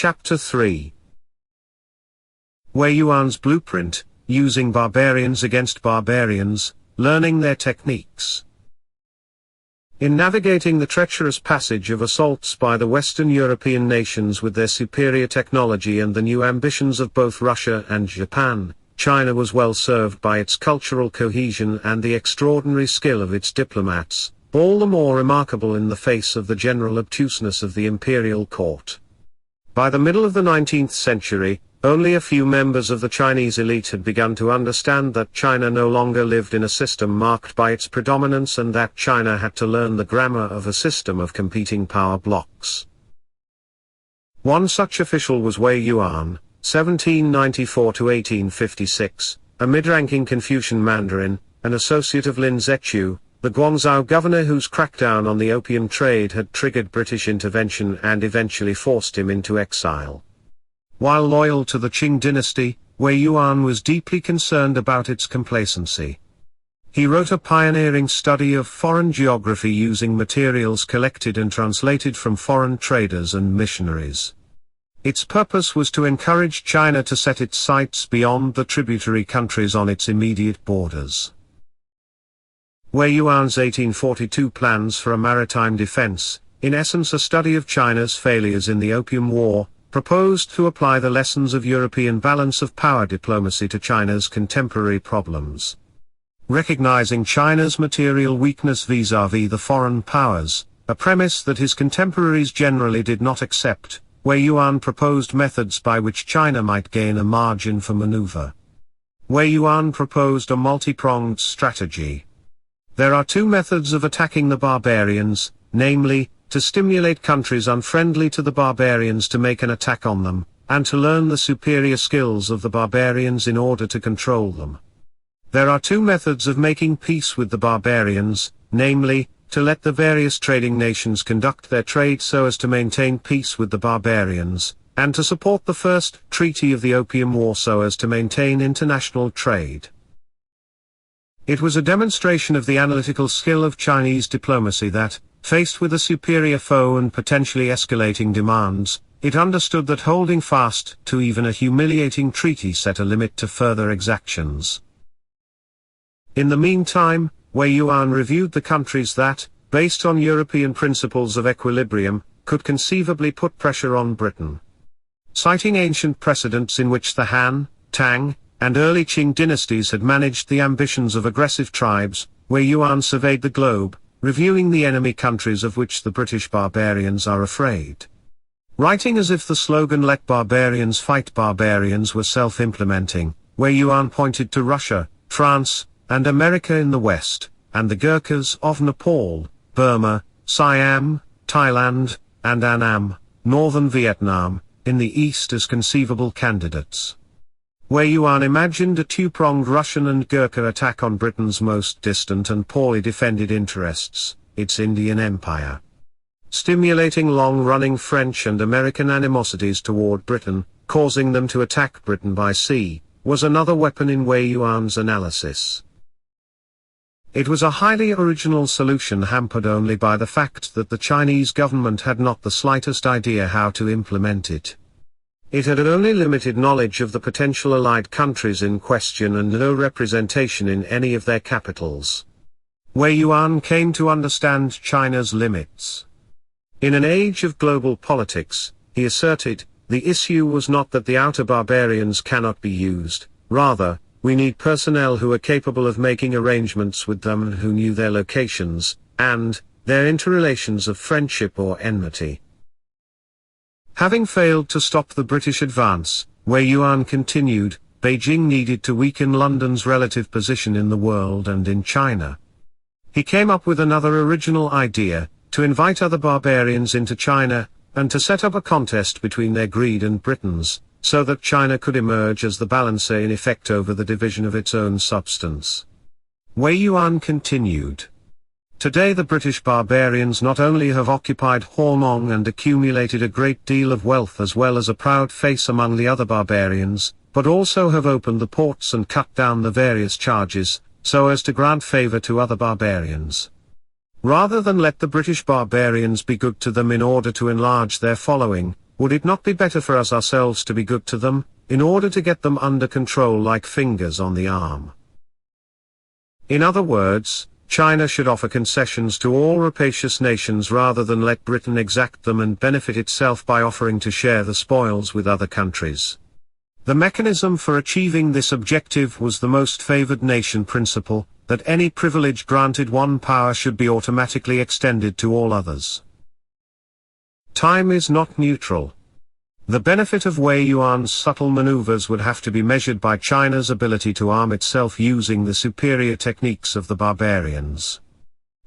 Chapter 3. Wei Yuan's Blueprint, Using Barbarians Against Barbarians, Learning Their Techniques. In navigating the treacherous passage of assaults by the Western European nations with their superior technology and the new ambitions of both Russia and Japan, China was well served by its cultural cohesion and the extraordinary skill of its diplomats, all the more remarkable in the face of the general obtuseness of the imperial court. By the middle of the 19th century, only a few members of the Chinese elite had begun to understand that China no longer lived in a system marked by its predominance and that China had to learn the grammar of a system of competing power blocks. One such official was Wei Yuan, 1794 to 1856, a mid-ranking Confucian mandarin, an associate of Lin Zexu, the Guangzhou governor whose crackdown on the opium trade had triggered British intervention and eventually forced him into exile. While loyal to the Qing dynasty, Wei Yuan was deeply concerned about its complacency. He wrote a pioneering study of foreign geography using materials collected and translated from foreign traders and missionaries. Its purpose was to encourage China to set its sights beyond the tributary countries on its immediate borders. Wei Yuan's 1842 plans for a maritime defense, in essence a study of China's failures in the Opium War, proposed to apply the lessons of European balance of power diplomacy to China's contemporary problems. Recognizing China's material weakness vis-à-vis the foreign powers, a premise that his contemporaries generally did not accept, Wei Yuan proposed methods by which China might gain a margin for maneuver. Wei Yuan proposed a multi-pronged strategy. There are two methods of attacking the barbarians, namely, to stimulate countries unfriendly to the barbarians to make an attack on them, and to learn the superior skills of the barbarians in order to control them. There are two methods of making peace with the barbarians, namely, to let the various trading nations conduct their trade so as to maintain peace with the barbarians, and to support the first treaty of the Opium War so as to maintain international trade. It was a demonstration of the analytical skill of Chinese diplomacy that, faced with a superior foe and potentially escalating demands, it understood that holding fast to even a humiliating treaty set a limit to further exactions. In the meantime, Wei Yuan reviewed the countries that, based on European principles of equilibrium, could conceivably put pressure on Britain. Citing ancient precedents in which the Han, Tang, and early Qing dynasties had managed the ambitions of aggressive tribes, Wei Yuan surveyed the globe, reviewing the enemy countries of which the British barbarians are afraid. Writing as if the slogan "Let barbarians fight barbarians" were self-implementing, Wei Yuan pointed to Russia, France, and America in the West, and the Gurkhas of Nepal, Burma, Siam, Thailand, and Annam, northern Vietnam, in the East as conceivable candidates. Wei Yuan imagined a two-pronged Russian and Gurkha attack on Britain's most distant and poorly defended interests, its Indian Empire. Stimulating long-running French and American animosities toward Britain, causing them to attack Britain by sea, was another weapon in Wei Yuan's analysis. It was a highly original solution hampered only by the fact that the Chinese government had not the slightest idea how to implement it. It had only limited knowledge of the potential allied countries in question and no representation in any of their capitals. Wei Yuan came to understand China's limits. In an age of global politics, he asserted, the issue was not that the outer barbarians cannot be used, rather, we need personnel who are capable of making arrangements with them and who knew their locations, and their interrelations of friendship or enmity. Having failed to stop the British advance, Wei Yuan continued, Beijing needed to weaken London's relative position in the world and in China. He came up with another original idea, to invite other barbarians into China, and to set up a contest between their greed and Britain's, so that China could emerge as the balancer in effect over the division of its own substance. Wei Yuan continued. Today the British barbarians not only have occupied Hormong and accumulated a great deal of wealth as well as a proud face among the other barbarians, but also have opened the ports and cut down the various charges, so as to grant favor to other barbarians. Rather than let the British barbarians be good to them in order to enlarge their following, would it not be better for us ourselves to be good to them, in order to get them under control like fingers on the arm? In other words, China should offer concessions to all rapacious nations rather than let Britain exact them and benefit itself by offering to share the spoils with other countries. The mechanism for achieving this objective was the most favored nation principle, that any privilege granted one power should be automatically extended to all others. Time is not neutral. The benefit of Wei Yuan's subtle maneuvers would have to be measured by China's ability to arm itself using the superior techniques of the barbarians.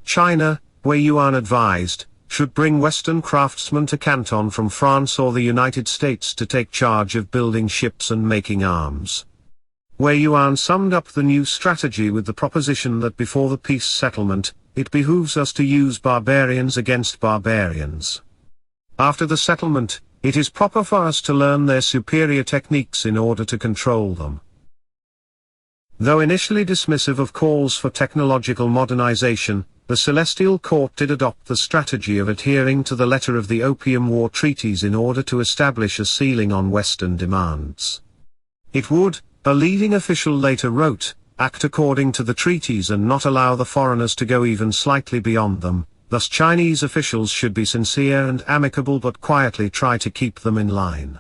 China, Wei Yuan advised, should bring Western craftsmen to Canton from France or the United States to take charge of building ships and making arms. Wei Yuan summed up the new strategy with the proposition that before the peace settlement, it behooves us to use barbarians against barbarians. After the settlement, it is proper for us to learn their superior techniques in order to control them. Though initially dismissive of calls for technological modernization, the Celestial Court did adopt the strategy of adhering to the letter of the Opium War treaties in order to establish a ceiling on Western demands. It would, a leading official later wrote, act according to the treaties and not allow the foreigners to go even slightly beyond them. Thus Chinese officials should be sincere and amicable but quietly try to keep them in line.